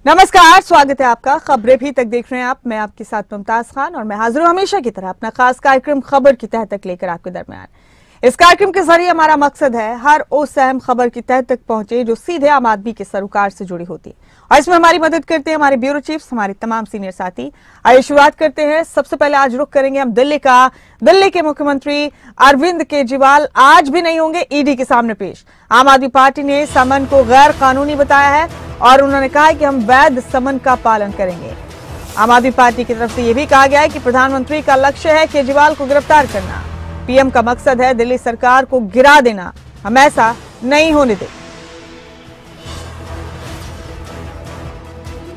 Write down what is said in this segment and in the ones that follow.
नमस्कार, स्वागत है आपका। खबरें भी तक देख रहे हैं आप। मैं आपके साथ मुमताज खान और मैं हाजिर हूं हमेशा की तरह अपना खास कार्यक्रम खबर की तह तक लेकर आपके दरमियान। इस कार्यक्रम के जरिए हमारा मकसद है हर उस अहम खबर की तह तक पहुंचे जो सीधे आम आदमी के सरोकार से जुड़ी होती है, और इसमें हमारी मदद करते हैं हमारे ब्यूरो चीफ्स, हमारे तमाम सीनियर साथी। आइए शुरुआत करते हैं। सबसे पहले आज रुख करेंगे हम दिल्ली के मुख्यमंत्री अरविंद केजरीवाल आज भी नहीं होंगे ईडी के सामने पेश। आम आदमी पार्टी ने समन को गैर कानूनी बताया है और उन्होंने कहा है कि हम वैध समन का पालन करेंगे। आम आदमी पार्टी की तरफ से यह भी कहा गया है कि प्रधानमंत्री का लक्ष्य है केजरीवाल को गिरफ्तार करना। पीएम का मकसद है दिल्ली सरकार को गिरा देना, हम ऐसा नहीं होने दें।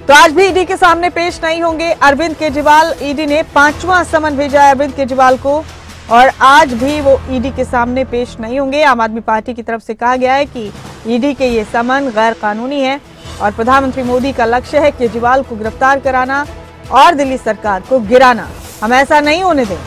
तो आज भी ईडी के सामने पेश नहीं होंगे अरविंद केजरीवाल। ईडी ने 5वां समन भेजा है अरविंद केजरीवाल को और आज भी वो ईडी के सामने पेश नहीं होंगे। आम आदमी पार्टी की तरफ से कहा गया है कि ईडी के ये समन गैर कानूनी है और प्रधानमंत्री मोदी का लक्ष्य है केजरीवाल को गिरफ्तार कराना और दिल्ली सरकार को गिराना, हम ऐसा नहीं होने दें।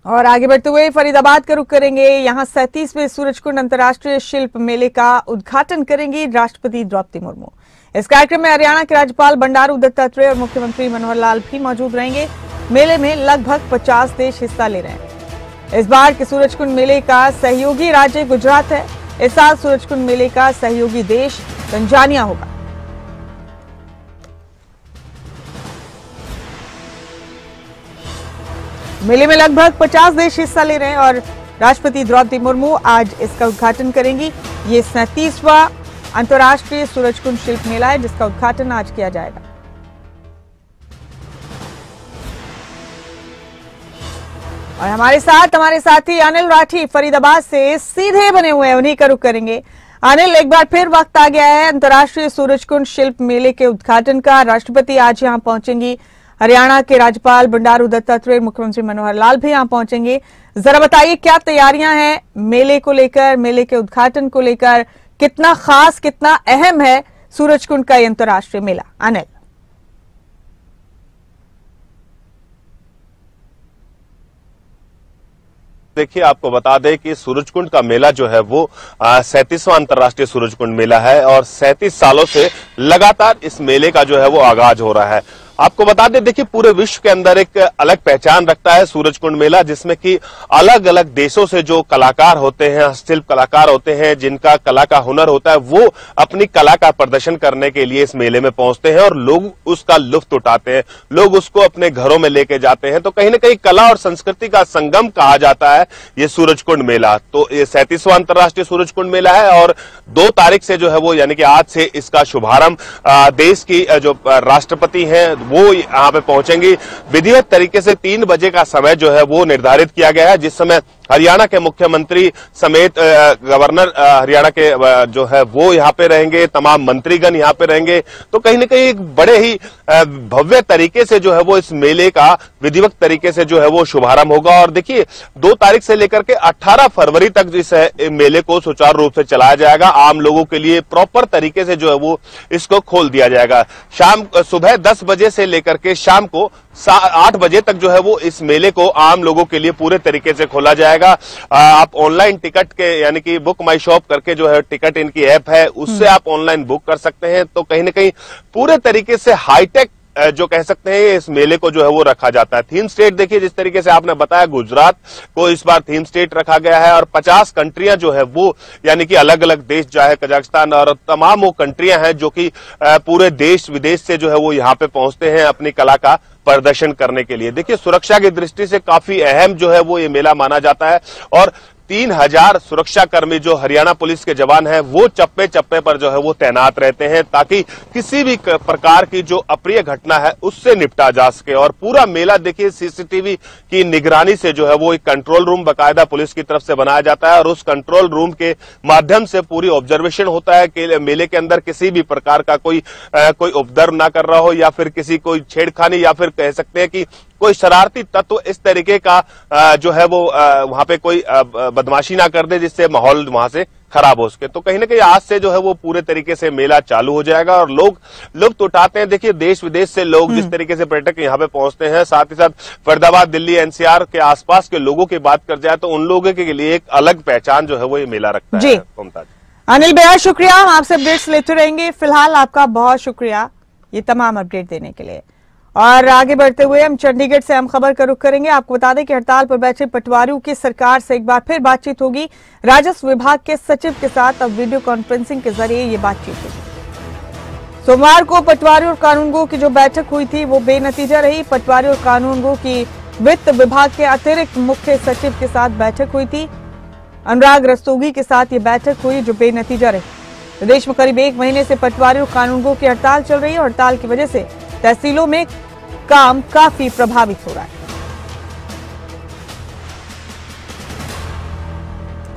और आगे बढ़ते हुए फरीदाबाद का रुख करेंगे। यहां 37वें सूरजकुंड अंतर्राष्ट्रीय शिल्प मेले का उद्घाटन करेंगी राष्ट्रपति द्रौपदी मुर्मू। इस कार्यक्रम में हरियाणा के राज्यपाल बंडारू दत्तात्रेय और मुख्यमंत्री मनोहर लाल भी मौजूद रहेंगे। मेले में लगभग 50 देश हिस्सा ले रहे हैं। इस बार के सूरजकुंड मेले का सहयोगी राज्य गुजरात है। इस साल सूरजकुंड मेले का सहयोगी देश तंजानिया होगा। मेले में लगभग 50 देश हिस्सा ले रहे हैं और राष्ट्रपति द्रौपदी मुर्मू आज इसका उद्घाटन करेंगी। ये 37वां अंतर्राष्ट्रीय सूरजकुंड शिल्प मेला है जिसका उद्घाटन आज किया जाएगा। और हमारे साथी अनिल राठी फरीदाबाद से सीधे बने हुए हैं, उन्हीं का रुख करेंगे। अनिल, एक बार फिर वक्त आ गया है अंतर्राष्ट्रीय सूरजकुंड शिल्प मेले के उद्घाटन का। राष्ट्रपति आज यहां पहुंचेंगी, हरियाणा के राज्यपाल बंडारू दत्तात्रेय, मुख्यमंत्री मनोहर लाल भी यहां पहुंचेंगे। जरा बताइए क्या तैयारियां हैं मेले को लेकर, मेले के उद्घाटन को लेकर, कितना खास कितना अहम है सूरजकुंड का ये अंतर्राष्ट्रीय मेला? अनिल। देखिए, आपको बता दें कि सूरजकुंड का मेला जो है वो 37वां अंतर्राष्ट्रीय सूरजकुंड मेला है और 37 सालों से लगातार इस मेले का जो है वो आगाज हो रहा है। आपको बता दें, देखिए पूरे विश्व के अंदर एक अलग पहचान रखता है सूरजकुंड मेला, जिसमें कि अलग अलग देशों से जो कलाकार होते हैं, हस्तशिल्प कलाकार होते हैं, जिनका कला का हुनर होता है, वो अपनी कला का प्रदर्शन करने के लिए इस मेले में पहुंचते हैं और लोग उसका लुत्फ उठाते हैं, लोग उसको अपने घरों में लेके जाते हैं। तो कहीं ना कहीं कला और संस्कृति का संगम कहा जाता है ये सूरजकुंड मेला। तो ये 37वां अंतर्राष्ट्रीय सूरजकुंड मेला है और 2 तारीख से जो है वो यानी कि आज से इसका शुभारंभ देश की जो राष्ट्रपति हैं वो यहां पे पहुंचेंगी। विधिवत तरीके से 3 बजे का समय जो है वो निर्धारित किया गया है, जिस समय हरियाणा के मुख्यमंत्री समेत गवर्नर हरियाणा के जो है वो यहाँ पे रहेंगे, तमाम मंत्रीगण यहाँ पे रहेंगे। तो कहीं ना कहीं एक बड़े ही भव्य तरीके से जो है वो इस मेले का विधिवत तरीके से जो है वो शुभारंभ होगा। और देखिए 2 तारीख से लेकर के 18 फरवरी तक इस मेले को सुचारू रूप से चलाया जाएगा। आम लोगों के लिए प्रॉपर तरीके से जो है वो इसको खोल दिया जाएगा। सुबह 10 बजे से लेकर के शाम को 8 बजे तक जो है वो इस मेले को आम लोगों के लिए पूरे तरीके से खोला जाएगा। आप ऑनलाइन टिकट के यानी कि बुक माई शॉप करके जो है टिकट इनकी ऐप है उससे आप ऑनलाइन बुक कर सकते हैं। तो कहीं ना कहीं पूरे तरीके से हाईटेक जो कह सकते हैं इस मेले को जो है वो रखा जाता है। थीम स्टेट देखिए, जिस तरीके से आपने बताया, गुजरात को इस बार थीम स्टेट रखा गया है और 50 कंट्रियां जो है वो यानी कि अलग अलग देश चाहे कजाकिस्तान और तमाम वो कंट्रियां हैं जो कि पूरे देश विदेश से जो है वो यहाँ पे पहुंचते हैं अपनी कला का प्रदर्शन करने के लिए। देखिए सुरक्षा की दृष्टि से काफी अहम जो है वो ये मेला माना जाता है और 3000 सुरक्षा कर्मी जो हरियाणा पुलिस के जवान हैं वो चप्पे चप्पे पर जो है वो तैनात रहते हैं ताकि किसी भी प्रकार की जो अप्रिय घटना है उससे निपटा जा सके। और पूरा मेला देखिए सीसीटीवी की निगरानी से जो है वो एक कंट्रोल रूम बकायदा पुलिस की तरफ से बनाया जाता है और उस कंट्रोल रूम के माध्यम से पूरी ऑब्जर्वेशन होता है कि मेले के अंदर किसी भी प्रकार का कोई उपद्रव ना कर रहा हो या फिर किसी कोई छेड़खानी या फिर कह सकते हैं कि कोई शरारती तत्व इस तरीके का जो है वो वहां पे कोई बदमाशी ना कर दे जिससे माहौल वहां से खराब हो सके। तो कहीं ना कहीं आज से जो है वो पूरे तरीके से मेला चालू हो जाएगा और लोग तो उठाते हैं। देखिए देश विदेश से लोग जिस तरीके से पर्यटक यहाँ पे पहुंचते हैं, साथ ही साथ फरीदाबाद, दिल्ली, एनसीआर के आसपास के लोगों की बात कर जाए तो उन लोगों के लिए एक अलग पहचान जो है वो ये मेला रखता है। मुमताज, अनिल बेहद शुक्रिया, हम आपसे अपडेट्स लेते रहेंगे। फिलहाल आपका बहुत शुक्रिया ये तमाम अपडेट देने के लिए। और आगे बढ़ते हुए हम चंडीगढ़ से हम खबर का रुख करेंगे। आपको बता दें कि हड़ताल पर बैठे पटवारियों की सरकार से एक बार फिर बातचीत होगी। राजस्व विभाग के सचिव के साथ अब वीडियो कॉन्फ्रेंसिंग के जरिए ये बातचीत होगी। सोमवार को पटवारियों और कानूनगों की जो बैठक हुई थी वो बेनतीजा रही। पटवारियों और कानूनगों की वित्त विभाग के अतिरिक्त मुख्य सचिव के साथ बैठक हुई थी। अनुराग रस्तोगी के साथ ये बैठक हुई जो बेनतीजा रही। प्रदेश में करीब 1 महीने से पटवारियों और कानूनगों की हड़ताल चल रही है। हड़ताल की वजह से तहसीलों में काम काफी प्रभावित हो रहा है।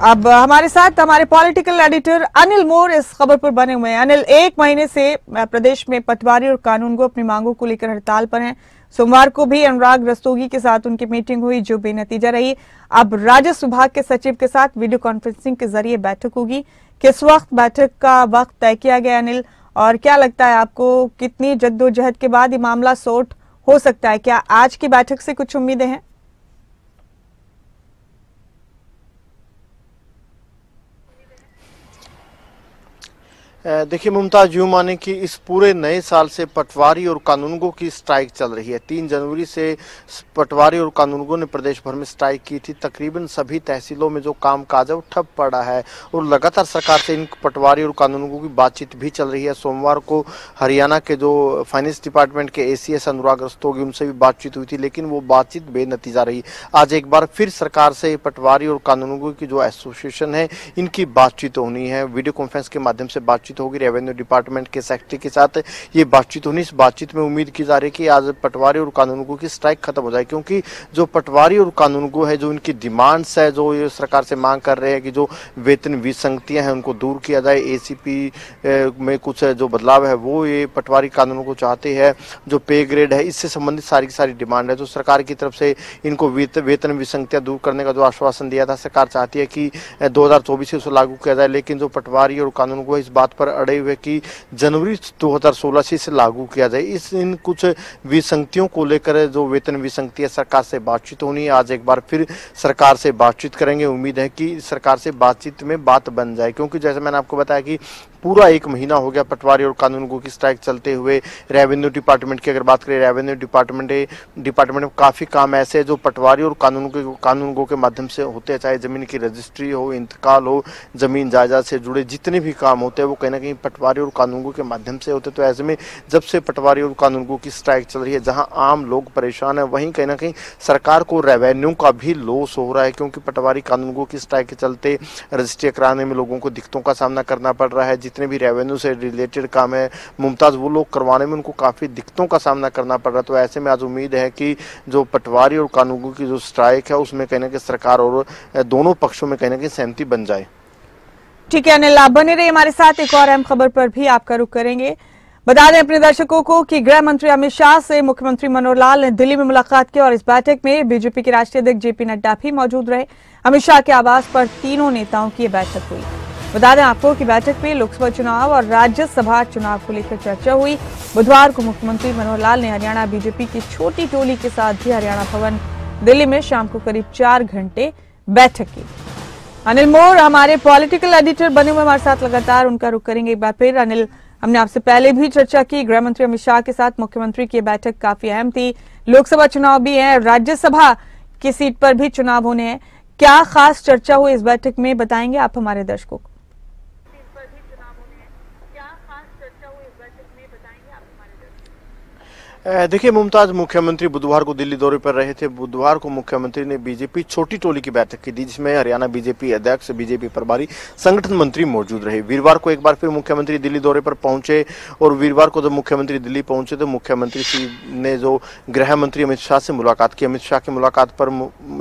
अब हमारे साथ हमारे पॉलिटिकल एडिटर अनिल मोर इस खबर पर बने हुए हैं। अनिल, 1 महीने से प्रदेश में पटवारी और कानूनगो अपनी मांगों को लेकर हड़ताल पर हैं। सोमवार को भी अनुराग रस्तोगी के साथ उनकी मीटिंग हुई जो बेनतीजा रही। अब राजस्व विभाग के सचिव के साथ वीडियो कॉन्फ्रेंसिंग के जरिए बैठक होगी। किस वक्त बैठक का वक्त तय किया गया अनिल, और क्या लगता है आपको कितनी जद्दोजहद के बाद ये मामला सॉर्ट हो सकता है? क्या आज की बैठक से कुछ उम्मीदें हैं? देखिए मुमताज, यूं माने कि इस पूरे नए साल से पटवारी और कानूनगों की स्ट्राइक चल रही है। 3 जनवरी से पटवारी और कानूनगों ने प्रदेश भर में स्ट्राइक की थी। तकरीबन सभी तहसीलों में जो काम काज है वो ठप पड़ा है और लगातार सरकार से इन पटवारी और कानूनगों की बातचीत भी चल रही है। सोमवार को हरियाणा के जो फाइनेंस डिपार्टमेंट के ACS अनुराग रस्तोगी, उनसे भी बातचीत हुई थी, लेकिन वो बातचीत बेनतीजा रही। आज एक बार फिर सरकार से पटवारी और कानूनगों की जो एसोसिएशन है इनकी बातचीत होनी है। वीडियो कॉन्फ्रेंस के माध्यम से बातचीत होगी। रेवेन्यू डिपार्टमेंट के सेक्रेटरी के साथ ये बातचीत होनी। इस बातचीत में उम्मीद की जा रही है कि आज पटवारी और कानूनगो की स्ट्राइक खत्म हो जाए, क्योंकि जो पटवारी और कानूनगो है, जो इनकी डिमांड्स है, जो ये सरकार से मांग कर रहे हैं कि जो वेतन विसंगतियां हैं उनको दूर किया जाए, ACP में कुछ जो बदलाव है वो ये पटवारी कानूनगो चाहते हैं। जो पे ग्रेड है इससे संबंधित सारी की सारी डिमांड है। जो सरकार की तरफ से इनको वेतन विसंगतियां दूर करने का जो आश्वासन दिया था, सरकार चाहती है कि 2024 से उसे लागू किया जाए, लेकिन जो पटवारी और कानूनगो इस बात पर अड़े हुए कि जनवरी 2016 से इसे लागू किया जाए। इन कुछ विसंगतियों को लेकर जो वेतन विसंगति सरकार से बातचीत होनी है। आज एक बार फिर सरकार से बातचीत करेंगे। उम्मीद है कि सरकार से बातचीत में बात बन जाए, क्योंकि जैसे मैंने आपको बताया कि पूरा 1 महीना हो गया पटवारी और कानूनगो की स्ट्राइक चलते हुए। रेवेन्यू डिपार्टमेंट की अगर बात करें, रेवेन्यू डिपार्टमेंट में काफी काम ऐसे है जो पटवारी और कानूनगो के माध्यम से होते हैं, चाहे जमीन की रजिस्ट्री हो, इंतकाल हो, जमीन जायदाद से जुड़े जितने भी काम होते हैं वो कहीं ना कहीं पटवारी और कानूनगो के माध्यम से होते। तो ऐसे में जब से पटवारी और कानूनगो की स्ट्राइक चल रही है, जहां आम लोग परेशान है, वहीं कहीं ना कहीं सरकार को रेवेन्यू का भी लॉस हो रहा है, क्योंकि पटवारी कानूनगो की स्ट्राइक के चलते रजिस्ट्री कराने में लोगों को दिक्कतों का सामना करना पड़ रहा है। जितने भी रेवेन्यू से रिलेटेड काम है मुमताज, वो लोग करवाने में उनको काफी दिक्कतों का सामना करना पड़ रहा है। तो ऐसे में आज उम्मीद है कि जो पटवारी और कानूनगो की जो स्ट्राइक है उसमें कहीं ना कहीं सरकार और दोनों पक्षों में कहीं ना कहीं सहमति बन जाए। ठीक है अनिल, आप बने रहिए हमारे साथ। एक और अहम खबर पर भी आपका रुख करेंगे। बता दें अपने दर्शकों को कि गृह मंत्री अमित शाह से मुख्यमंत्री मनोहर लाल ने दिल्ली में मुलाकात की और इस बैठक में बीजेपी के राष्ट्रीय अध्यक्ष JP नड्डा भी मौजूद रहे। अमित शाह के आवास पर तीनों नेताओं की बैठक हुई। बता दें आपको कि बैठक में लोकसभा चुनाव और राज्यसभा चुनाव को लेकर चर्चा हुई। बुधवार को मुख्यमंत्री मनोहर लाल ने हरियाणा बीजेपी की छोटी टोली के साथ भी हरियाणा भवन दिल्ली में शाम को करीब 4 घंटे बैठक की। अनिल मोर हमारे पॉलिटिकल एडिटर बने हुए हमारे साथ लगातार, उनका रुख करेंगे एक बार फिर। अनिल, हमने आपसे पहले भी चर्चा की, गृह मंत्री अमित शाह के साथ मुख्यमंत्री की बैठक काफी अहम थी। लोकसभा चुनाव भी है, राज्यसभा की सीट पर भी चुनाव होने हैं। क्या खास चर्चा हुई इस बैठक में, बताएंगे आप हमारे दर्शकों को? देखिए मुमताज, मुख्यमंत्री बुधवार को दिल्ली दौरे पर रहे थे। बुधवार को मुख्यमंत्री ने बीजेपी छोटी टोली की बैठक की थी, जिसमें हरियाणा बीजेपी अध्यक्ष, बीजेपी प्रभारी, संगठन मंत्री मौजूद रहे। वीरवार को एक बार फिर मुख्यमंत्री दिल्ली दौरे पर पहुंचे और वीरवार को जब मुख्यमंत्री दिल्ली पहुंचे तो मुख्यमंत्री ने जो गृह मंत्री अमित शाह से मुलाकात की। अमित शाह की मुलाकात पर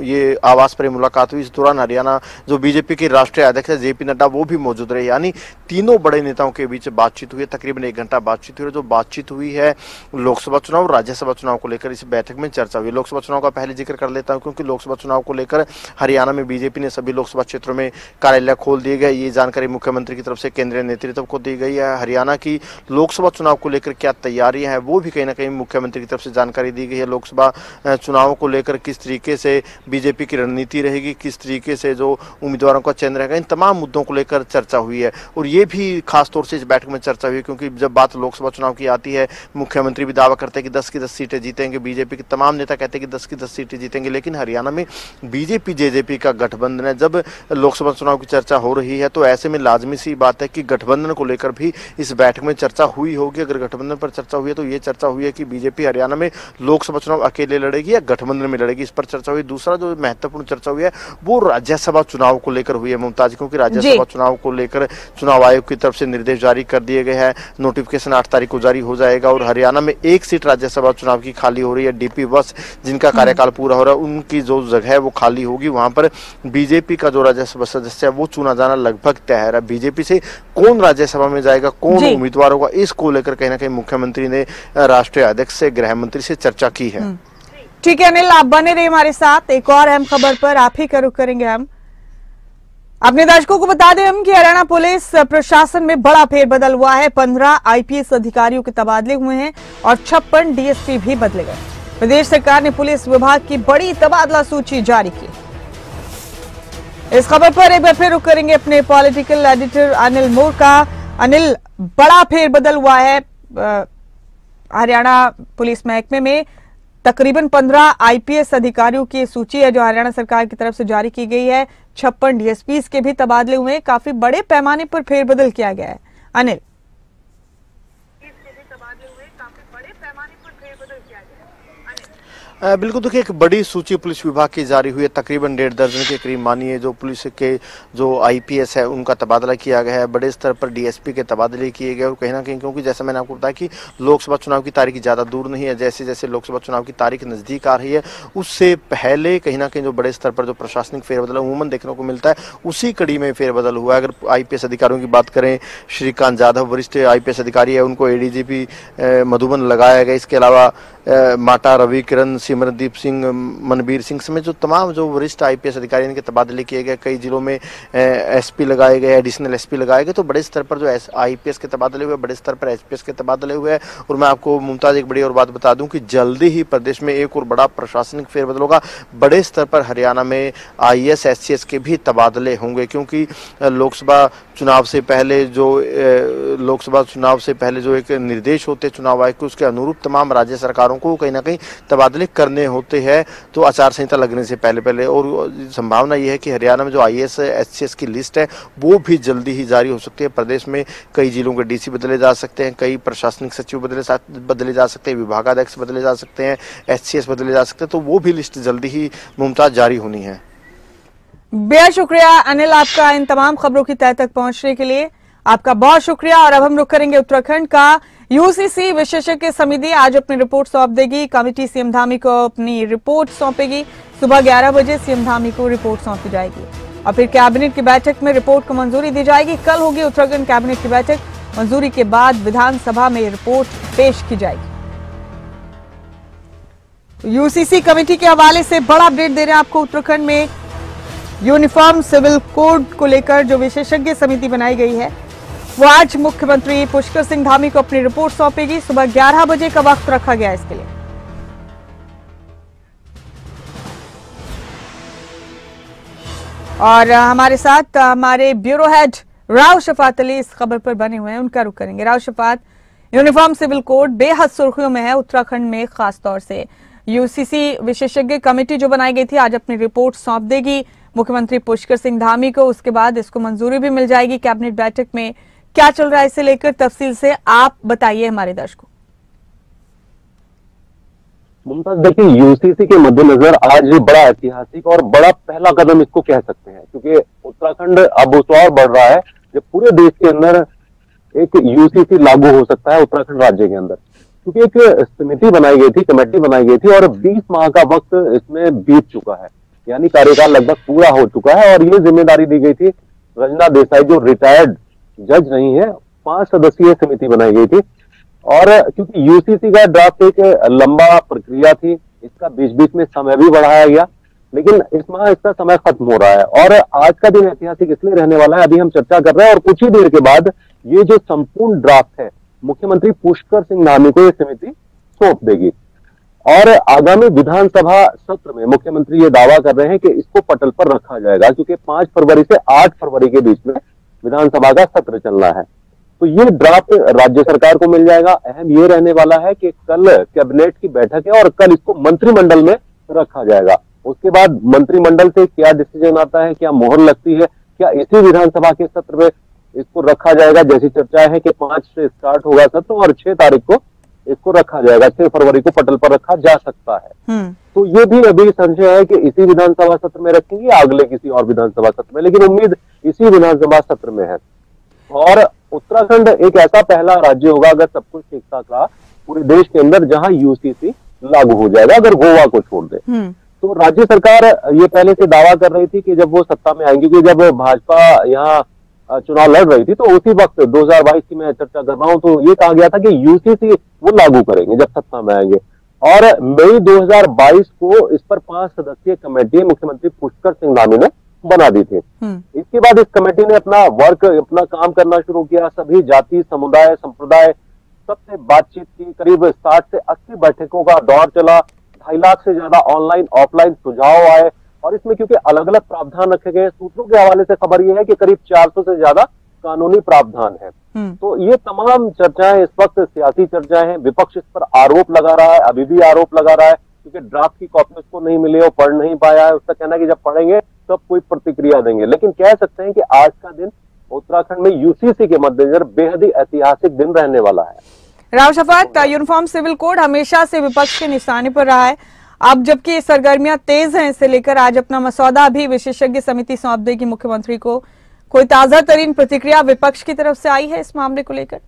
ये आवास पर मुलाकात हुई। इस दौरान हरियाणा जो बीजेपी के राष्ट्रीय अध्यक्ष है JP नड्डा, वो भी मौजूद रहे। यानी तीनों बड़े नेताओं के बीच बातचीत हुई। तकरीबन 1 घंटा बातचीत हुई। जो बातचीत हुई है लोकसभा चुनाव और राज्यसभा चुनाव को लेकर इस बैठक में चर्चा हुई। लोकसभा चुनाव का पहले जिक्र कर लेता हूं, क्योंकि लोकसभा चुनाव को लेकर हरियाणा में बीजेपी ने सभी लोकसभा क्षेत्रों में कार्यालय खोल दिए गए। ये जानकारी मुख्यमंत्री की तरफ से केंद्रीय नेतृत्व को दी गई है। हरियाणा की लोकसभा चुनाव को लेकर क्या तैयारियां हैं वो भी कहीं ना कहीं मुख्यमंत्री की तरफ से जानकारी दी गई है। लोकसभा चुनाव को लेकर किस तरीके से बीजेपी की रणनीति रहेगी, किस तरीके से जो उम्मीदवारों का चयन रहेगा, इन तमाम मुद्दों को लेकर चर्चा हुई है। और ये भी खासतौर से इस बैठक में चर्चा हुई, क्योंकि जब बात लोकसभा चुनाव की आती है, मुख्यमंत्री भी दावा करते हैं कि 10 की 10 सीटें जीतेंगे, बीजेपी के तमाम नेता कहते हैं कि 10 की 10 सीटें जीतेंगे। लेकिन हरियाणा में बीजेपी जेजेपी का गठबंधन है। जब लोकसभा चुनाव की चर्चा हो रही है तो ऐसे में लाजमी सी बात है कि गठबंधन को लेकर भी इस बैठक में चर्चा हुई होगी। अगर गठबंधन पर चर्चा हुई है तो ये चर्चा हुई है कि बीजेपी हरियाणा में लोकसभा चुनाव अकेले लड़ेगी या गठबंधन में लड़ेगी, इस पर चर्चा हुई। दूसरा जो महत्वपूर्ण चर्चा हुई है वो राज्यसभा चुनाव को लेकर हुई है मुमताज, क्योंकि राज्यसभा चुनाव को लेकर चुनाव आयोग की तरफ से निर्देश जारी कर दिए गए हैं। नोटिफिकेशन 8 तारीख को जारी हो जाएगा और हरियाणा में एक सीट राज्यसभा चुनाव की खाली हो रही है। डीपी वत्स जिनका कार्यकाल पूरा हो रहा है उनकी जो जगह है वो खाली होगी। वहां पर बीजेपी का जो राज्यसभा सदस्य है वो चुना जाना लगभग तय है। बीजेपी से कौन राज्यसभा में जाएगा, कौन उम्मीदवार होगा, इसको लेकर कहीं ना कहीं मुख्यमंत्री ने राष्ट्रीय अध्यक्ष से, गृह मंत्री से चर्चा की है। ठीक है अनिल, आप बने रहिए हमारे साथ। एक और अहम खबर पर आप ही का रुख करेंगे हम। अपने दर्शकों को बता दें हम कि हरियाणा पुलिस प्रशासन में बड़ा फेरबदल हुआ है। 15 आईपीएस अधिकारियों के तबादले हुए हैं और 56 डीएसपी भी बदले गए। प्रदेश सरकार ने पुलिस विभाग की बड़ी तबादला सूची जारी की। इस खबर पर एक बार फिर रुक करेंगे अपने पॉलिटिकल एडिटर अनिल मोर का। अनिल, बड़ा फेरबदल हुआ है हरियाणा पुलिस महकमे में। तकरीबन 15 आईपीएस अधिकारियों की सूची है जो हरियाणा सरकार की तरफ से जारी की गई है। 56 डीएसपीज के भी तबादले हुए हैं। काफी बड़े पैमाने पर फेरबदल किया गया है। अनिल, बिल्कुल, देखिए एक बड़ी सूची पुलिस विभाग की जारी हुई है। तकरीबन 1.5 दर्जन के करीब मानिए जो पुलिस के जो आईपीएस है उनका तबादला किया गया है। बड़े स्तर पर डीएसपी के तबादले किए गए और कहीं ना कहीं क्योंकि जैसा मैंने आपको बताया कि लोकसभा चुनाव की तारीख ज़्यादा दूर नहीं है। जैसे जैसे लोकसभा चुनाव की तारीख नज़दीक आ रही है उससे पहले कहीं ना कहीं जो बड़े स्तर पर जो प्रशासनिक फेरबदल अमूमन देखने को मिलता है उसी कड़ी में फेरबदल हुआ है। अगर आईपीएस अधिकारियों की बात करें, श्रीकांत जाधव वरिष्ठ आईपीएस अधिकारी है, उनको एडीजीपी मधुबन लगाया गया। इसके अलावा माटा, रवि किरण, सिमरनदीप सिंह, मनबीर सिंह समेत जो तमाम जो वरिष्ठ आईपीएस अधिकारी इनके तबादले किए गए। कई जिलों में एसपी लगाए गए, एडिशनल एसपी लगाए गए। तो बड़े स्तर पर जो आईपीएस के तबादले हुए, बड़े स्तर पर एचपीएस के तबादले हुए। और मैं आपको मुमताज एक बड़ी और बात बता दूं कि जल्दी ही प्रदेश में एक और बड़ा प्रशासनिक फेरबदल होगा। बड़े स्तर पर हरियाणा में आईएएस एचसीएस के भी तबादले होंगे, क्योंकि लोकसभा चुनाव से पहले जो एक निर्देश होते चुनाव आयोग के उसके अनुरूप तमाम राज्य सरकारों को कहीं ना कहीं तबादले करने होते हैं। तो आचार संहिता लगने से पहले और संभावना यह है कि हरियाणा में जो आईएएस एचसीएस की लिस्ट है वो भी जल्दी ही जारी हो सकती है। प्रदेश में कई जिलों के डीसी बदले जा सकते हैं, कई प्रशासनिक सचिव बदले जा सकते हैं, विभागाध्यक्ष बदले जा सकते हैं, एचसीएस बदले जा सकते हैं। तो वो भी लिस्ट जल्दी ही मुमताज जारी होनी है। बेहद शुक्रिया अनिल आपका इन तमाम खबरों की तह तक पहुंचने के लिए। आपका बहुत शुक्रिया। और अब हम रुख करेंगे उत्तराखंड का। यूसीसी विशेषज्ञ समिति आज अपनी रिपोर्ट सौंप देगी। कमेटी सीएम धामी को अपनी रिपोर्ट सौंपेगी। सुबह 11 बजे सीएम धामी को रिपोर्ट सौंपी जाएगी और फिर कैबिनेट की बैठक में रिपोर्ट को मंजूरी दी जाएगी। कल होगी उत्तराखंड कैबिनेट की बैठक। मंजूरी के बाद विधानसभा में रिपोर्ट पेश की जाएगी। यूसीसी कमेटी के हवाले से बड़ा अपडेट दे रहे हैं आपको। उत्तराखंड में यूनिफॉर्म सिविल कोड को लेकर जो विशेषज्ञ समिति बनाई गई है वो आज मुख्यमंत्री पुष्कर सिंह धामी को अपनी रिपोर्ट सौंपेगी। सुबह 11 बजे का वक्त रखा गया इसके लिए। और हमारे साथ हमारे ब्यूरो हेड राव शफात अली इस खबर पर बने हुए हैं, उनका रुख करेंगे। Rao Shafat, uniform civil code बेहद सुर्खियों में है उत्तराखंड में। खासतौर से यूसीसी विशेषज्ञ कमेटी जो बनाई गई थी आज अपनी रिपोर्ट सौंप देगी मुख्यमंत्री पुष्कर सिंह धामी को। उसके बाद इसको मंजूरी भी मिल जाएगी कैबिनेट बैठक में। क्या चल रहा है इसे लेकर तफसील से आप बताइए हमारे दर्शकों। मुमताज, देखिए यूसीसी के मद्देनजर आज बड़ा ऐतिहासिक और बड़ा पहला कदम इसको कह सकते हैं, क्योंकि उत्तराखंड अब उस और बढ़ रहा है जब पूरे देश के अंदर एक यूसीसी लागू हो सकता है उत्तराखंड राज्य के अंदर। क्योंकि एक समिति बनाई गई थी, कमेटी बनाई गई थी और 20 माह का वक्त इसमें बीत चुका है, यानी कार्यकाल लगभग पूरा हो चुका है। और ये जिम्मेदारी दी गई थी रंजना देसाई जो रिटायर्ड जज नहीं है, 5 सदस्यीय समिति बनाई गई थी और क्योंकि यूसीसी का ड्राफ्ट एक लंबा प्रक्रिया थी, इसका बीच बीच में समय भी बढ़ाया गया, लेकिन इस माह इसका समय खत्म हो रहा है और आज का दिन ऐतिहासिक इसलिए रहने वाला है। अभी हम चर्चा कर रहे हैं और कुछ ही देर के बाद ये जो संपूर्ण ड्राफ्ट है मुख्यमंत्री पुष्कर सिंह धामी को ये समिति सौंप देगी और आगामी विधानसभा सत्र में मुख्यमंत्री ये दावा कर रहे हैं कि इसको पटल पर रखा जाएगा, क्योंकि 5 फरवरी से 8 फरवरी के बीच में विधानसभा का सत्र चलना है। तो ये ड्राफ्ट राज्य सरकार को मिल जाएगा। अहम ये रहने वाला है कि कल कैबिनेट की बैठक है और कल इसको मंत्रिमंडल में रखा जाएगा। उसके बाद मंत्रिमंडल से क्या डिसीजन आता है, क्या मोहर लगती है, क्या इसी विधानसभा के सत्र में इसको रखा जाएगा, जैसी चर्चा है कि 5 से स्टार्ट होगा सत्र और 6 तारीख को इसको रखा जाएगा, 6 फरवरी को पटल पर रखा जा सकता है। तो ये भी अभी संशय है कि इसी विधानसभा सत्र में रखेंगे या अगले किसी और विधानसभा सत्र में, लेकिन उम्मीद इसी विधानसभा सत्र में है। और उत्तराखंड एक ऐसा पहला राज्य होगा, अगर सब कुछ ठीक ठाक रहा पूरे देश के अंदर, जहां यूसीसी लागू हो जाएगा, अगर गोवा को छोड़ दे। तो राज्य सरकार ये पहले से दावा कर रही थी कि जब वो सत्ता में आएंगी, कि जब भाजपा यहाँ चुनाव लड़ रही थी तो उसी वक्त 2022 की मैं चर्चा कर रहा हूं, तो ये कहा गया था कि यूसीसी वो लागू करेंगे जब सत्ता में आएंगे। और मई 2022 को इस पर 5 सदस्यीय कमेटी मुख्यमंत्री पुष्कर सिंह धामी ने बना दी थी। इसके बाद इस कमेटी ने अपना काम करना शुरू किया। सभी जाति, समुदाय, संप्रदाय सबसे बातचीत की। करीब 60 से 80 बैठकों का दौर चला। 2.5 लाख से ज्यादा ऑनलाइन ऑफलाइन सुझाव आए और इसमें क्योंकि अलग अलग प्रावधान रखे गए, सूत्रों के हवाले से खबर यह है कि करीब 400 से ज्यादा कानूनी प्रावधान है। तो ये तमाम चर्चाएं इस वक्त सियासी चर्चाएं हैं। विपक्ष इस पर आरोप लगा रहा है, अभी भी आरोप लगा रहा है, क्योंकि ड्राफ्ट की कॉपी उसको नहीं मिली, वो पढ़ नहीं पाया है। उसका कहना है कि जब पढ़ेंगे तब कोई प्रतिक्रिया देंगे। लेकिन कह सकते हैं कि आज का दिन उत्तराखंड में यूसीसी के मद्देनजर बेहद ही ऐतिहासिक दिन रहने वाला है। Rao Shafat, uniform civil code हमेशा से विपक्ष के निशाने पर रहा है। अब जबकि सरगर्मियां तेज हैं, इसे लेकर आज अपना मसौदा भी विशेषज्ञ समिति सौंप देगी मुख्यमंत्री को। कोई ताजा तरीन प्रतिक्रिया विपक्ष की तरफ से आई है इस मामले को लेकर?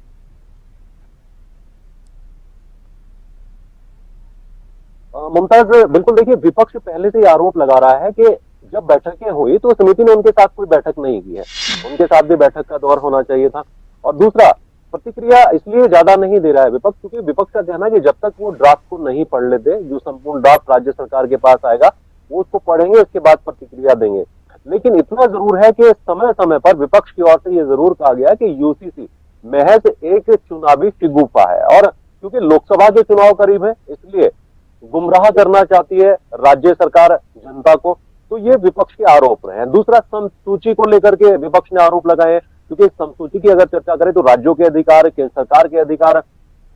मुमताज, बिल्कुल देखिए, विपक्ष पहले से ही आरोप लगा रहा है कि जब बैठकें हुई तो समिति ने उनके साथ कोई बैठक नहीं की है, उनके साथ भी बैठक का दौर होना चाहिए था। और दूसरा, प्रतिक्रिया इसलिए ज्यादा नहीं दे रहा है विपक्ष, क्योंकि विपक्ष का कहना है कि जब तक वो ड्राफ्ट को नहीं पढ़ लेते, जो संपूर्ण ड्राफ्ट राज्य सरकार के पास आएगा वो उसको पढ़ेंगे, उसके बाद प्रतिक्रिया देंगे। लेकिन इतना जरूर है कि समय समय पर विपक्ष की ओर से ये जरूर कहा गया कि यूसीसी महज एक चुनावी शिगुफा है और क्योंकि लोकसभा के चुनाव करीब है इसलिए गुमराह करना चाहती है राज्य सरकार जनता को। तो ये विपक्ष के आरोप रहे हैं। दूसरा, समसूची को लेकर के विपक्ष ने आरोप लगाए हैं, क्योंकि समसूची की अगर चर्चा करें तो राज्यों के अधिकार, केंद्र सरकार के अधिकार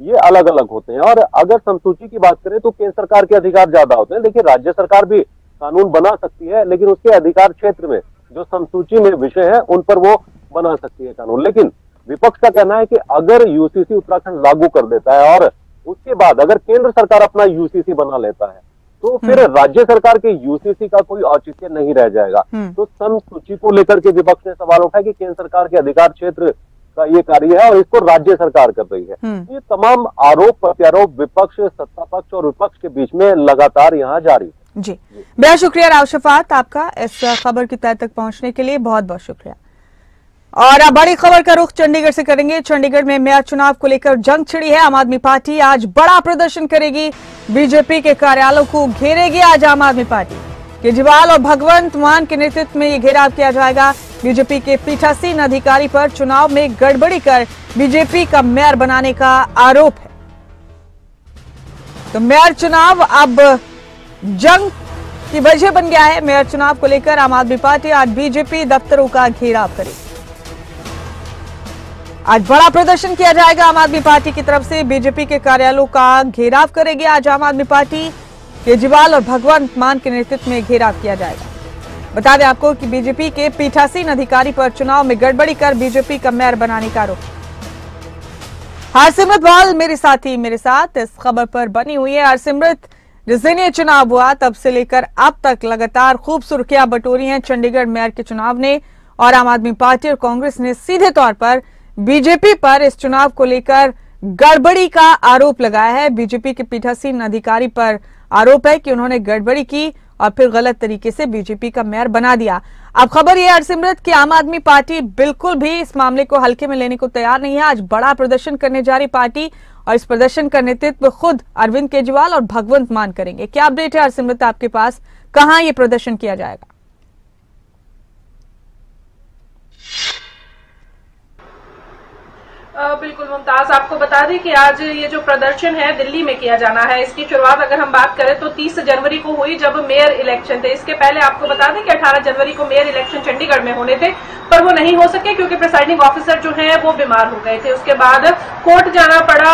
ये अलग अलग होते हैं। और अगर समसूची की बात करें तो केंद्र सरकार के अधिकार ज्यादा होते हैं। देखिए, राज्य सरकार भी कानून बना सकती है, लेकिन उसके अधिकार क्षेत्र में जो समसूची में विषय है उन पर वो बना सकती है कानून। लेकिन विपक्ष का कहना है कि अगर यूसीसी उत्तराखंड लागू कर देता है और उसके बाद अगर केंद्र सरकार अपना यूसीसी बना लेता है तो फिर राज्य सरकार के यूसीसी का कोई औचित्य नहीं रह जाएगा। तो समसूची को लेकर के विपक्ष ने सवाल उठाया कि केंद्र सरकार के अधिकार क्षेत्र का ये कार्य है और इसको राज्य सरकार कर रही है। ये तमाम आरोप प्रत्यारोप विपक्ष, सत्ता पक्ष और विपक्ष के बीच में लगातार यहाँ जारी है। जी, बेहद शुक्रिया राव शफात आपका इस खबर की तह तक पहुंचने के लिए, बहुत बहुत शुक्रिया। और अब बड़ी खबर का रुख चंडीगढ़ से करेंगे। चंडीगढ़ में मेयर चुनाव को लेकर जंग छिड़ी है। आम आदमी पार्टी आज बड़ा प्रदर्शन करेगी, बीजेपी के कार्यालयों को घेरेगी आज आम आदमी पार्टी। केजरीवाल और भगवंत मान के नेतृत्व में ये घेराव किया जाएगा। बीजेपी के पीठासीन अधिकारी पर चुनाव में गड़बड़ी कर बीजेपी का मेयर बनाने का आरोप है। तो मेयर चुनाव अब जंग की वजह बन गया है। मेयर चुनाव को लेकर आम आदमी पार्टी आज बीजेपी दफ्तरों का घेराव करेगी। आज बड़ा प्रदर्शन किया जाएगा आम आदमी पार्टी की तरफ से। बीजेपी के कार्यालयों का घेराव करेगी आज आम आदमी पार्टी। केजरीवाल और भगवंत मान के नेतृत्व में घेराव किया जाएगा। बता दें आपको कि बीजेपी के पीठासीन अधिकारी पर चुनाव में गड़बड़ी कर बीजेपी का मेयर बनाने का आरोप। हरसिमरत बाल मेरे साथ इस खबर पर बनी हुई है। हरसिमरत, जिस दिन ये चुनाव हुआ तब से लेकर अब तक लगातार खूब सुर्खियां बटोरी हैं चंडीगढ़ मेयर के चुनाव ने, और आम आदमी पार्टी और कांग्रेस ने सीधे तौर पर बीजेपी पर इस चुनाव को लेकर गड़बड़ी का आरोप लगाया है। बीजेपी के पीठासीन अधिकारी पर आरोप है कि उन्होंने गड़बड़ी की और फिर गलत तरीके से बीजेपी का मेयर बना दिया। अब खबर यह हरसिमरत कि आम आदमी पार्टी बिल्कुल भी इस मामले को हल्के में लेने को तैयार नहीं है। आज बड़ा प्रदर्शन करने जा रही पार्टी और इस प्रदर्शन का नेतृत्व खुद अरविंद केजरीवाल और भगवंत मान करेंगे। क्या अपडेट है हरसिमरत आपके पास, कहां ये प्रदर्शन किया जाएगा? बिल्कुल मुमताज, आपको बता दें कि आज ये जो प्रदर्शन है दिल्ली में किया जाना है। इसकी शुरुआत अगर हम बात करें तो 30 जनवरी को हुई जब मेयर इलेक्शन थे। इसके पहले आपको बता दें कि 18 जनवरी को मेयर इलेक्शन चंडीगढ़ में होने थे, पर वो नहीं हो सके क्योंकि प्रिसाइडिंग ऑफिसर जो है वो बीमार हो गए थे। उसके बाद कोर्ट जाना पड़ा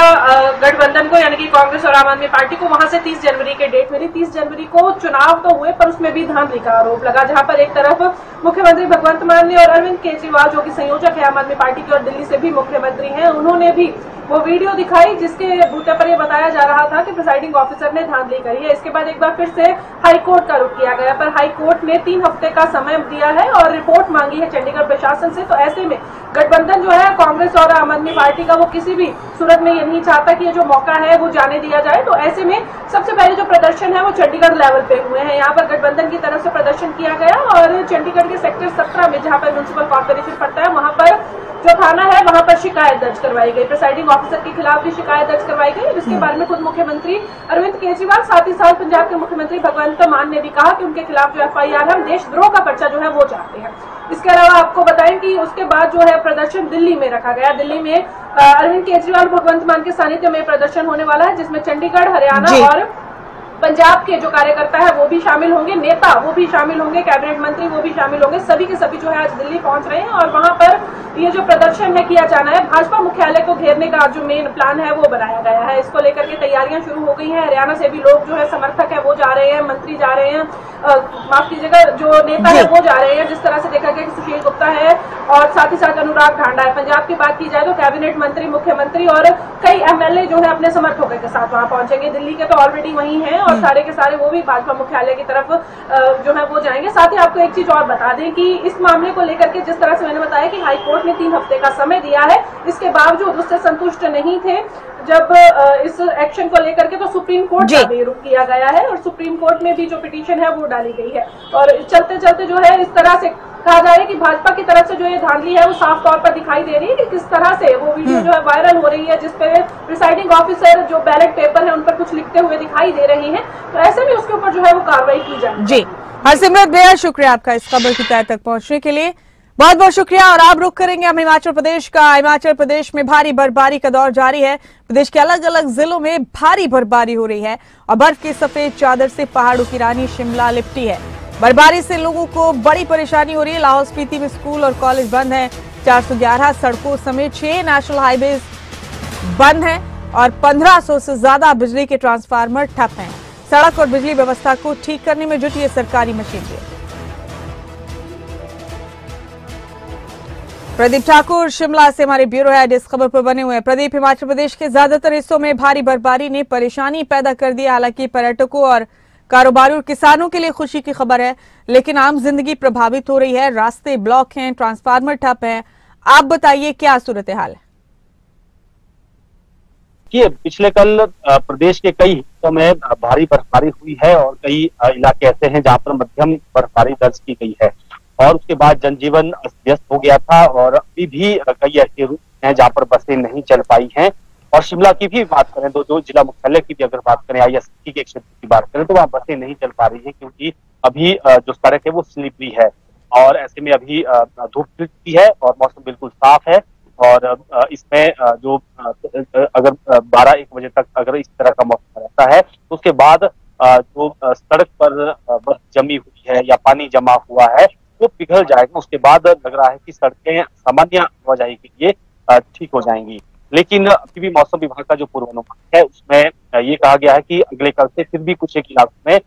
गठबंधन को, यानी कि कांग्रेस और आम आदमी पार्टी को। वहां से 30 जनवरी की डेट मिली। 30 जनवरी को चुनाव तो हुए पर उसमें भी धांधली का आरोप लगा, जहां पर एक तरफ मुख्यमंत्री भगवंत मान ने और अरविंद केजरीवाल जो कि संयोजक है आम आदमी पार्टी के और दिल्ली से भी मुख्यमंत्री हैं, उन्होंने भी वो वीडियो दिखाई जिसके बूते पर यह बताया जा रहा था कि प्रिसाइडिंग ऑफिसर ने धांधली करी है। इसके बाद एक बार फिर से हाई कोर्ट का रुख किया गया, पर हाई कोर्ट ने 3 हफ्ते का समय दिया है और रिपोर्ट मांगी है चंडीगढ़ प्रशासन से। तो ऐसे में गठबंधन जो है कांग्रेस और आम आदमी पार्टी का, वो किसी भी सूरत में ये नहीं चाहता कि ये जो मौका है वो जाने दिया जाए। तो ऐसे में सबसे पहले जो प्रदर्शन है वो चंडीगढ़ लेवल पे हुए हैं। यहाँ पर गठबंधन की तरफ से प्रदर्शन किया गया और चंडीगढ़ के सेक्टर 17 में, जहाँ पर म्युनिसिपल कॉर्पोरेशन पड़ता है, वहां पर जो थाना है वहां पर शिकायत दर्ज करवाई गई। प्रिसाइडिंग ऑफिसर के खिलाफ भी शिकायत दर्ज करवाई गई। इसके बारे में खुद मुख्यमंत्री अरविंद केजरीवाल, साथ ही साथ पंजाब के मुख्यमंत्री भगवंत मान ने भी कहा कि उनके खिलाफ जो FIR है, देशद्रोह का पर्चा जो है वो चाहते हैं। इसके अलावा आपको बताएं कि उसके बाद जो है प्रदर्शन दिल्ली में रखा गया। दिल्ली में अरविंद केजरीवाल भगवंत मान के सानिध्य में प्रदर्शन होने वाला है, जिसमें चंडीगढ़, हरियाणा और पंजाब के जो कार्यकर्ता है वो भी शामिल होंगे, नेता वो भी शामिल होंगे, कैबिनेट मंत्री वो भी शामिल होंगे। सभी के सभी जो है आज दिल्ली पहुंच रहे हैं और वहां पर ये जो प्रदर्शन है किया जाना है, भाजपा मुख्यालय को घेरने का जो मेन प्लान है वो बनाया गया है। इसको लेकर के तैयारियां शुरू हो गई हैं। हरियाणा से भी लोग जो है समर्थक है वो जा रहे हैं, मंत्री जा रहे हैं, माफ कीजिएगा जो नेता है वो जा रहे हैं। जिस तरह से देखा गया कि सुशील गुप्ता है और साथ ही साथ अनुराग ढांडा है। पंजाब की बात की जाए तो कैबिनेट मंत्री, मुख्यमंत्री और कई MLA जो है अपने समर्थकों के साथ वहां पहुंचेंगे। दिल्ली के तो ऑलरेडी वहीं हैं और सारे के सारे वो भी भाजपा मुख्यालय की तरफ जो है वो जाएंगे। साथ ही आपको एक चीज और बता दें कि इस मामले को लेकर के जिस तरह से मैंने बताया कि हाई कोर्ट ने 3 हफ्ते का समय दिया है, इसके बावजूद उससे संतुष्ट नहीं थे जब इस एक्शन को लेकर के, तो सुप्रीम कोर्ट का भी रुख किया गया है और सुप्रीम कोर्ट में भी जो पिटीशन है वो डाली गई है। और चलते चलते जो है इस तरह से कहा जाए कि भाजपा की तरफ से जो ये धांधली है वो साफ तौर पर दिखाई दे रही है कि किस तरह से वो वीडियो जो है वायरल हो रही है, जिसपे प्रिसाइडिंग ऑफिसर जो बैलेट पेपर है उन पर कुछ लिखते हुए दिखाई दे रही है। तो ऐसे में उसके ऊपर जो है वो कार्रवाई की जाए। जी हरसिमरत, बेहद शुक्रिया आपका इस खबर की तह तक पहुंचने के लिए, बहुत बहुत शुक्रिया। और आप रुख करेंगे हम हिमाचल प्रदेश का। हिमाचल प्रदेश में भारी बर्फबारी का दौर जारी है। प्रदेश के अलग अलग जिलों में भारी बर्फबारी हो रही है और बर्फ की सफेद चादर से पहाड़ों की रानी शिमला लिपटी है। बर्फबारी से लोगों को बड़ी परेशानी हो रही है। लाहौल स्पीति में स्कूल और कॉलेज बंद हैं। 411 सड़कों समेत 6 नेशनल हाईवे बंद हैं और 1500 से ज्यादा बिजली के ट्रांसफार्मर ठप हैं। सड़क और बिजली व्यवस्था को ठीक करने में जुटी है सरकारी मशीनरी। प्रदीप ठाकुर शिमला से हमारे ब्यूरो हेड इस खबर पर बने हुए हैं। प्रदीप, हिमाचल प्रदेश के ज्यादातर हिस्सों में भारी बर्फबारी ने परेशानी पैदा कर दी। हालांकि पर्यटकों और कारोबारियों और किसानों के लिए खुशी की खबर है, लेकिन आम जिंदगी प्रभावित हो रही है। रास्ते ब्लॉक हैं, ट्रांसफार्मर ठप हैं। आप बताइए क्या सूरत हाल है? पिछले कल प्रदेश के कई हिस्सों में भारी बर्फबारी हुई है और कई इलाके ऐसे हैं जहां पर मध्यम बर्फबारी दर्ज की गई है और उसके बाद जनजीवन अस्त व्यस्त हो गया था और अभी भी कई ऐसे रूट हैं जहां पर बसें नहीं चल पाई हैं। और शिमला की भी बात करें तो जो जिला मुख्यालय की भी अगर बात करें, ISP के क्षेत्र की बात करें तो वहाँ बसें नहीं चल पा रही है क्योंकि अभी जो सड़क है वो स्लिपरी है और ऐसे में अभी धूप खिलती है और मौसम बिल्कुल साफ है। और इसमें जो अगर 12-1 बजे तक अगर इस तरह का मौसम रहता है तो उसके बाद जो सड़क पर बर्फ जमी हुई है या पानी जमा हुआ है वो पिघल जाएगा। उसके बाद लग रहा है कि सड़कें सामान्य आवाजाही के लिए ठीक हो जाएंगी। लेकिन अभी भी मौसम विभाग का जो पूर्वानुमान है उसमें ये कहा गया है कि अगले कल से फिर भी कुछ एक इलाकों में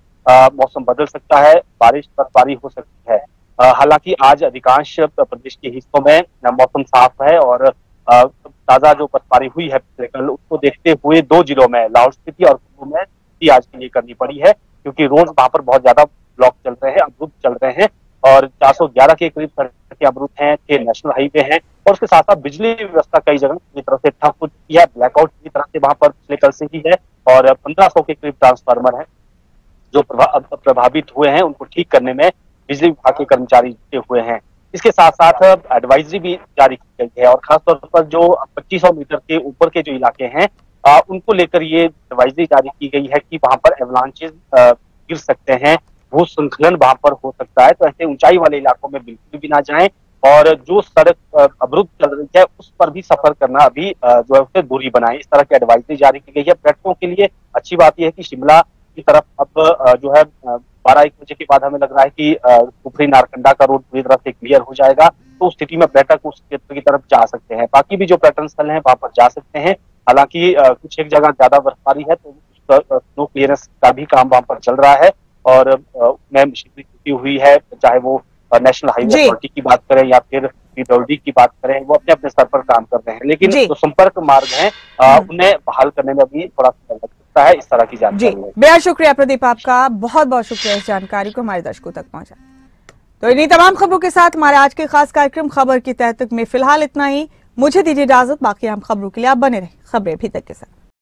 मौसम बदल सकता है, बारिश बर्फबारी हो सकती है। हालांकि आज अधिकांश प्रदेश के हिस्सों में मौसम साफ है और ताजा जो बर्फबारी हुई है पिछले कल उसको देखते हुए 2 जिलों में लाहौल स्पीति और कुल्लू में आज के लिए करनी पड़ी है क्योंकि रोज वहां पर बहुत ज्यादा ब्लॉक चल रहे हैं, अवरुद्ध चल रहे हैं और 411 के करीब सड़कें अवरुद्ध हैं, 6 नेशनल हाईवे हैं और उसके साथ साथ बिजली व्यवस्था कई जगह की तरफ से ठप हो चुकी है। ब्लैकआउट की तरह से वहां पर पिछले कल से ही है और 1500 के करीब ट्रांसफार्मर है जो प्रभावित हुए हैं, उनको ठीक करने में बिजली विभाग के कर्मचारी जुटे हुए हैं। इसके साथ साथ एडवाइजरी भी जारी की गई है और खासतौर पर जो 2500 मीटर के ऊपर के जो इलाके हैं उनको लेकर ये एडवाइजरी जारी की गई है कि वहां पर एवलांचेस गिर सकते हैं, भूस्खलन वहां पर हो सकता है, तो ऐसे ऊंचाई वाले इलाकों में बिल्कुल भी ना जाएं। और जो सड़क अवरुद्ध चल रही है उस पर भी सफर करना अभी जो है उसे दूरी बनाएं, इस तरह की एडवाइजरी जारी की गई है। पर्यटकों के लिए अच्छी बात यह है कि शिमला की तरफ अब जो है 12-1 बजे के बाद हमें लग रहा है कि कुफरी नारकंडा का रोड पूरी तरह से क्लियर हो जाएगा, तो उस स्थिति में पर्यटक उस क्षेत्र की तरफ जा सकते हैं। बाकी भी जो पर्यटन स्थल हैं वहां पर जा सकते हैं। हालांकि कुछ एक जगह ज्यादा बर्फबारी है तो स्नो क्लियरेंस का भी काम वहां पर चल रहा है और उसमें मशीनरी छुट्टी हुई है, चाहे वो नेशनल हाईवे अथॉरिटी की बात करें या फिर पीडब्ल्यूडी की बात करें, वो अपने अपने स्तर पर काम कर रहे हैं। लेकिन जो संपर्क मार्ग हैं उन्हें बहाल करने में भी थोड़ा सा लग सकता है, इस तरह की जानकारी। बेहद शुक्रिया प्रदीप, आपका बहुत बहुत शुक्रिया इस जानकारी को हमारे दर्शकों तक पहुंचा। तो इन्हीं तमाम खबरों के साथ हमारे आज के खास कार्यक्रम खबर की तह तक में फिलहाल इतना ही। मुझे दीजिए इजाजत, बाकी हम खबरों के लिए आप बने रहे खबरें अभी तक के साथ।